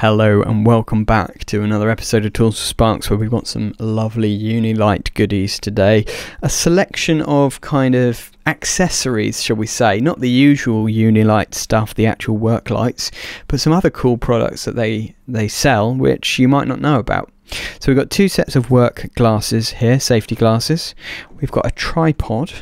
Hello and welcome back to another episode of Tools for Sparks, where we've got some lovely Unilite goodies today. A selection of kind of accessories, shall we say, not the usual Unilite stuff, the actual work lights, but some other cool products that they sell which you might not know about. So we've got two sets of work glasses here, safety glasses. We've got a tripod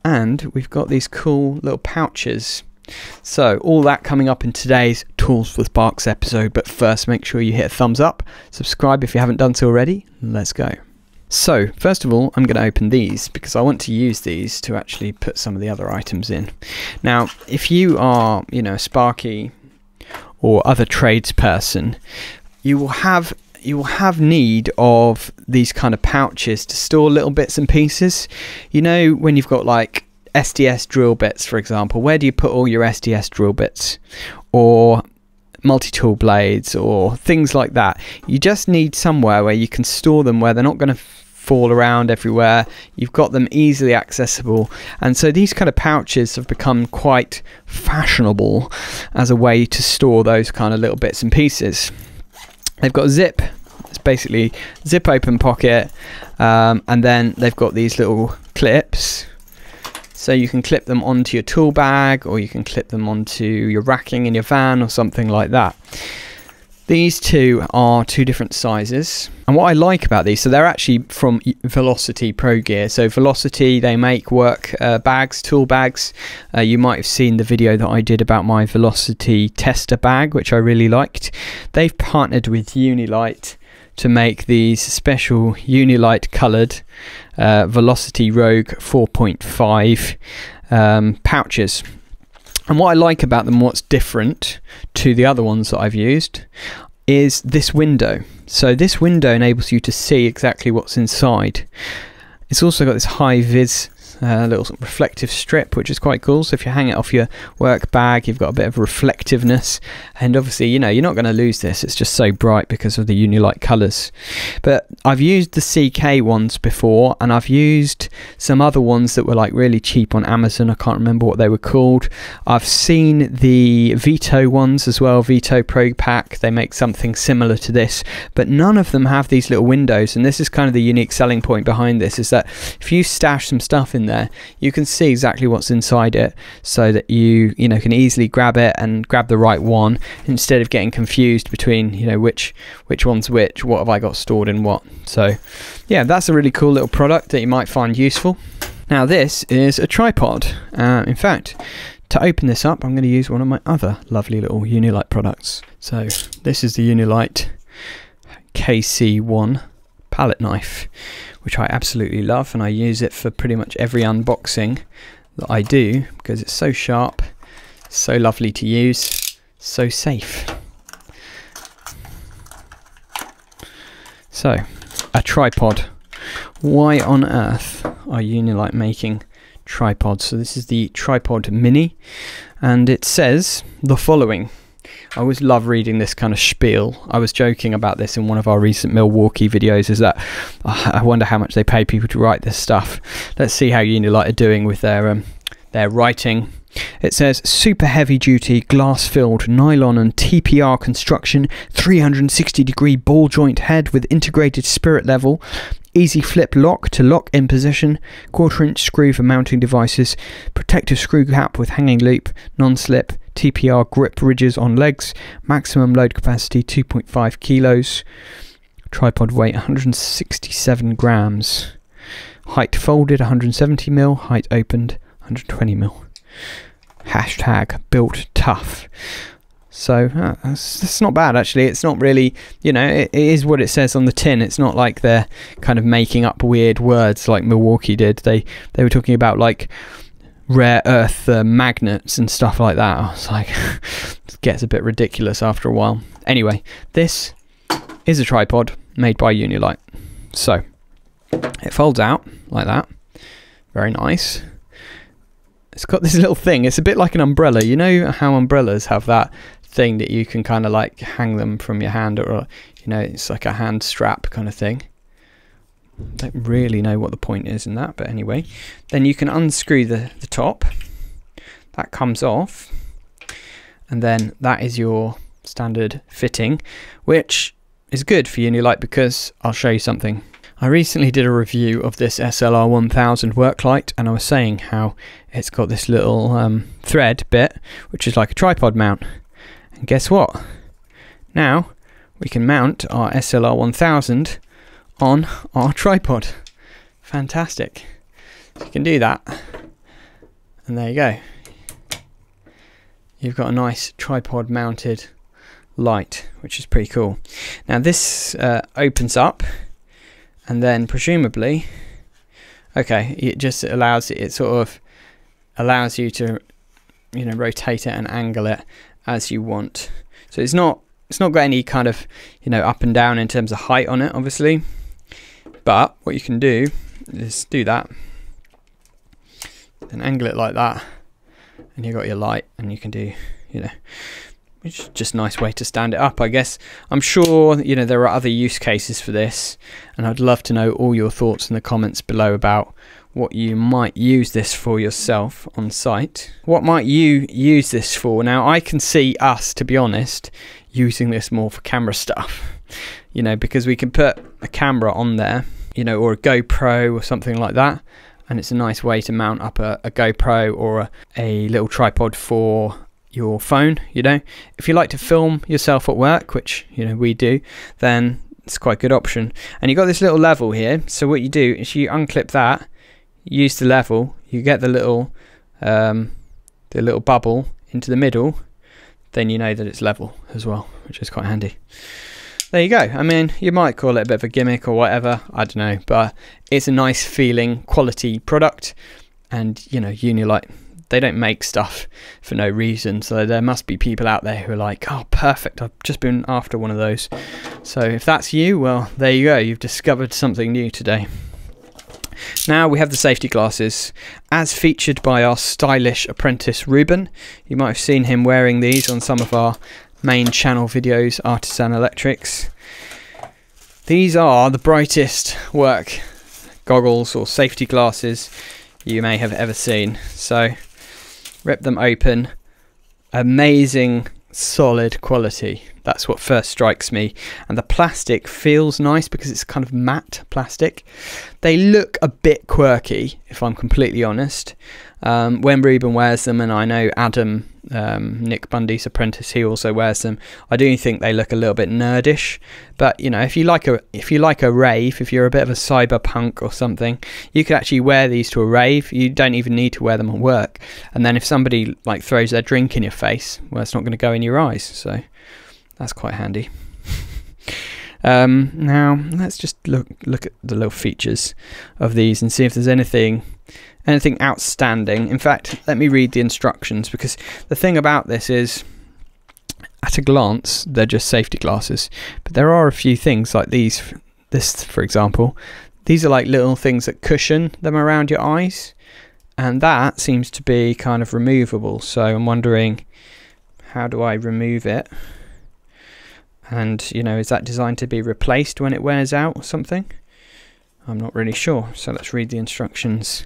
and we've got these cool little pouches. So all that coming up in today's Tools for Sparks episode, but first make sure you hit a thumbs up, subscribe if you haven't done so already. Let's go. So first of all, I'm going to open these because I want to use these to actually put some of the other items in. Now if you are, a Sparky or other tradesperson, you will have need of these kind of pouches to store little bits and pieces. You know, when you've got like SDS drill bits, for example, where do you put all your SDS drill bits, or multi-tool blades or things like that? You just need somewhere where you can store them, where they're not going to fall around everywhere. You've got them easily accessible, and so these kind of pouches have become quite fashionable as a way to store those kind of little bits and pieces. They've got a zip, it's basically zip open pocket, and then they've got these little clips. So you can clip them onto your tool bag, or you can clip them onto your racking in your van or something like that. These two are two different sizes. And what I like about these, so they're actually from Velocity Pro Gear. So Velocity, they make work bags, tool bags. You might have seen the video that I did about my Velocity tester bag, which I really liked. They've partnered with Unilite to make these special Unilite coloured Velocity Rogue 4.5 pouches. And what I like about them, what's different to the other ones that I've used, is this window. So this window enables you to see exactly what's inside. It's also got this high vis little reflective strip, which is quite cool. So if you hang it off your work bag, you've got a bit of reflectiveness, and obviously you're not going to lose this. It's just so bright because of the Unilite colours. But I've used the CK ones before, and I've used some other ones that were like really cheap on Amazon. I can't remember what they were called. I've seen the Vito ones as well, Vito Pro Pack. They make something similar to this, but none of them have these little windows. And this is kind of the unique selling point behind this, is that if you stash some stuff in there, you can see exactly what's inside it, so that you can easily grab it and grab the right one, instead of getting confused between which one's which, what have I got stored in what. So yeah, that's a really cool little product that you might find useful. Now this is a tripod. In fact, to open this up, I'm going to use one of my other lovely little Unilite products. So this is the Unilite KC1 palette knife, which I absolutely love, and I use it for pretty much every unboxing that I do because it's so sharp, so lovely to use, so safe. So, a tripod. Why on earth are Unilite making tripods? So this is the Tripod Mini, and it says the following. I always love reading this kind of spiel. I was joking about this in one of our recent Milwaukee videos, is that I wonder how much they pay people to write this stuff. Let's see how Unilite are doing with their writing. It says, super heavy duty glass filled nylon and TPR construction, 360-degree ball joint head with integrated spirit level, easy flip lock to lock in position, 1/4-inch screw for mounting devices, protective screw cap with hanging loop, non-slip, TPR grip ridges on legs, maximum load capacity 2.5 kilos, tripod weight 167 grams, height folded 170 mil, height opened 120 mil. Hashtag built tough. So that's not bad actually. It's not really, it is what it says on the tin. It's not like they're kind of making up weird words like Milwaukee did. They were talking about like rare earth magnets and stuff like that. I was like, it gets a bit ridiculous after a while. Anyway, this is a tripod made by Unilite. So it folds out like that. Very nice. It's got this little thing. It's a bit like an umbrella. You know how umbrellas have that thing that you can kind of like hang them from your hand, or it's like a hand strap kind of thing. Don't really know what the point is in that, but anyway. Then you can unscrew the top. That comes off, and then that is your standard fitting, which is good for Unilite because I'll show you something. I recently did a review of this SLR 1000 work light, and I was saying how it's got this little thread bit which is like a tripod mount, and guess what? Now we can mount our SLR 1000 on our tripod. Fantastic. So you can do that, and there you go. You've got a nice tripod mounted light, which is pretty cool. Now this opens up, and then presumably, okay, it just allows it sort of allows you to, you know, rotate it and angle it as you want. So it's not got any kind of, you know, up and down in terms of height on it, obviously. But what you can do is do that, then angle it like that, and you've got your light, and you can do, you know, which is just a nice way to stand it up, I guess. I'm sure, you know, there are other use cases for this, and I'd love to know all your thoughts in the comments below about what you might use this for yourself on site. What might you use this for? Now, I can see us, to be honest, using this more for camera stuff, you know, because we can put a camera on there, you know, or a GoPro or something like that, and it's a nice way to mount up a GoPro or a little tripod for your phone. You know, if you like to film yourself at work, which, you know, we do, then it's quite a good option. And you got this little level here, so what you do is you unclip that, use the level, you get the little bubble into the middle, then you know that it's level as well, which is quite handy. There you go. I mean, you might call it a bit of a gimmick or whatever, I don't know, but it's a nice feeling quality product. And, you know, Unilite, they don't make stuff for no reason, so there must be people out there who are like, oh perfect, I've just been after one of those. So if that's you, well, there you go, you've discovered something new today. Now we have the safety glasses, as featured by our stylish apprentice Ruben. You might have seen him wearing these on some of our main channel videos, Artisan Electrics. These are the brightest work goggles or safety glasses you may have ever seen. So rip them open, amazing solid quality. That's what first strikes me. And the plastic feels nice because it's kind of matte plastic. They look a bit quirky, if I'm completely honest. When Ruben wears them, and I know Adam, Nick Bundy's apprentice, he also wears them, I do think they look a little bit nerdish. But you know, if you like a rave, if you're a bit of a cyberpunk or something, you could actually wear these to a rave. You don't even need to wear them at work. And then if somebody like throws their drink in your face, well, it's not going to go in your eyes. So that's quite handy. Now let's just look at the little features of these and see if there's anything outstanding. In fact, let me read the instructions, because the thing about this is, at a glance, they're just safety glasses, but there are a few things like this for example. These are like little things that cushion them around your eyes, and that seems to be kind of removable. So I'm wondering, how do I remove it? And, you know, is that designed to be replaced when it wears out or something? I'm not really sure. So let's read the instructions.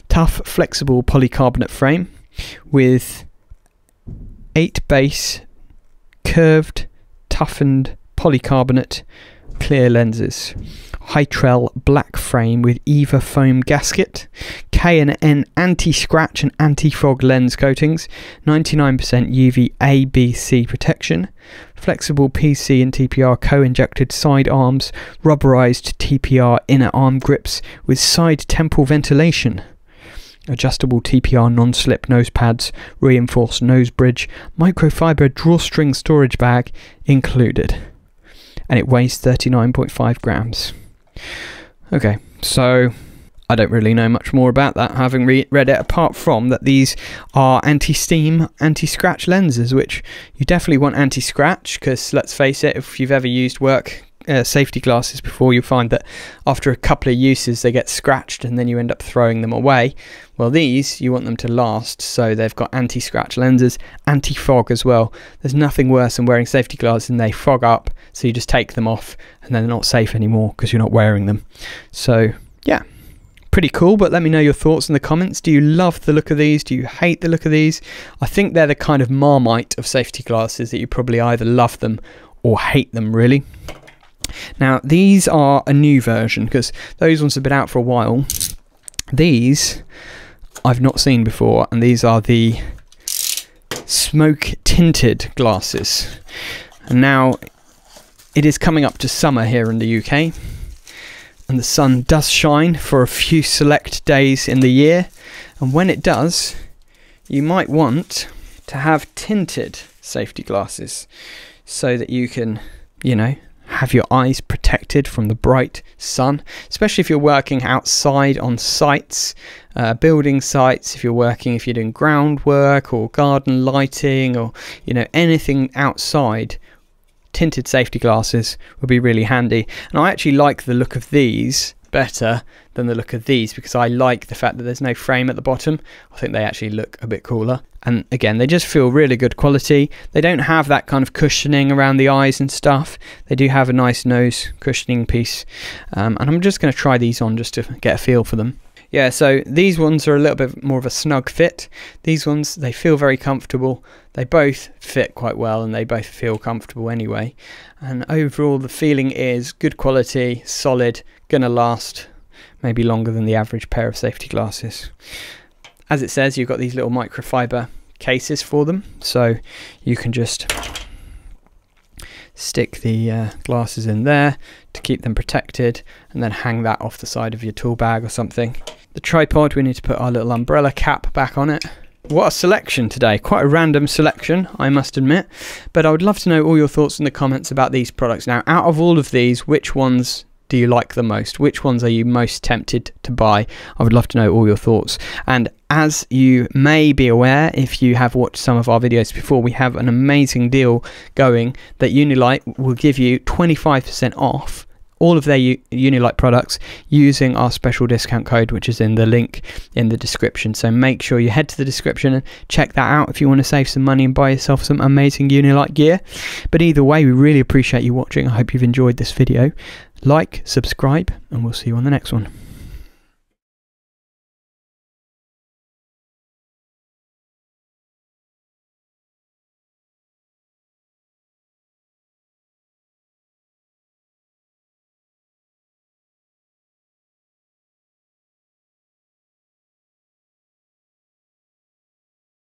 Tough, flexible polycarbonate frame with 8 base curved, toughened polycarbonate clear lenses. Hytrel black frame with EVA foam gasket, K&N anti-scratch and anti-fog lens coatings, 99% UV A, B, C protection, flexible PC and TPR co-injected side arms, rubberized TPR inner arm grips with side temple ventilation, adjustable TPR non-slip nose pads, reinforced nose bridge, microfiber drawstring storage bag included, and it weighs 39.5 grams. Okay, so I don't really know much more about that, having read it, apart from that these are anti-steam, anti-scratch lenses, which you definitely want anti-scratch, because let's face it, if you've ever used work safety glasses before, you find that after a couple of uses they get scratched and then you end up throwing them away. Well, these, you want them to last, so they've got anti-scratch lenses, anti-fog as well. There's nothing worse than wearing safety glasses and they fog up, so you just take them off and then they're not safe anymore because you're not wearing them. So yeah, pretty cool, but let me know your thoughts in the comments. Do you love the look of these? Do you hate the look of these? I think they're the kind of Marmite of safety glasses that you probably either love them or hate them, really. Now, these are a new version because those ones have been out for a while. These I've not seen before, and these are the smoke tinted glasses. And now it is coming up to summer here in the UK, and the sun does shine for a few select days in the year, and when it does, you might want to have tinted safety glasses so that you can, you know, have your eyes protected from the bright sun, especially if you're working outside on sites, building sites, if you're doing groundwork or garden lighting, or, you know, anything outside. Tinted safety glasses would be really handy. And I actually like the look of these better than the look of these, because I like the fact that there's no frame at the bottom. I think they actually look a bit cooler, and again, they just feel really good quality. They don't have that kind of cushioning around the eyes and stuff. They do have a nice nose cushioning piece, and I'm just going to try these on just to get a feel for them. Yeah, so these ones are a little bit more of a snug fit. These ones, they feel very comfortable. They both fit quite well, and they both feel comfortable anyway. And overall, the feeling is good quality, solid, gonna last maybe longer than the average pair of safety glasses. As it says, you've got these little microfiber cases for them, so you can just stick the glasses in there to keep them protected, and then hang that off the side of your tool bag or something. The tripod, we need to put our little umbrella cap back on it. What a selection today. Quite a random selection, I must admit, but I would love to know all your thoughts in the comments about these products. Now, out of all of these, which ones do you like the most? Which ones are you most tempted to buy? I would love to know all your thoughts. And as you may be aware, if you have watched some of our videos before, we have an amazing deal going that Unilite will give you 25% off all of their Unilite products using our special discount code, which is in the link in the description. So make sure you head to the description and check that out if you want to save some money and buy yourself some amazing Unilite gear. But either way, we really appreciate you watching. I hope you've enjoyed this video. Like, subscribe, and we'll see you on the next one.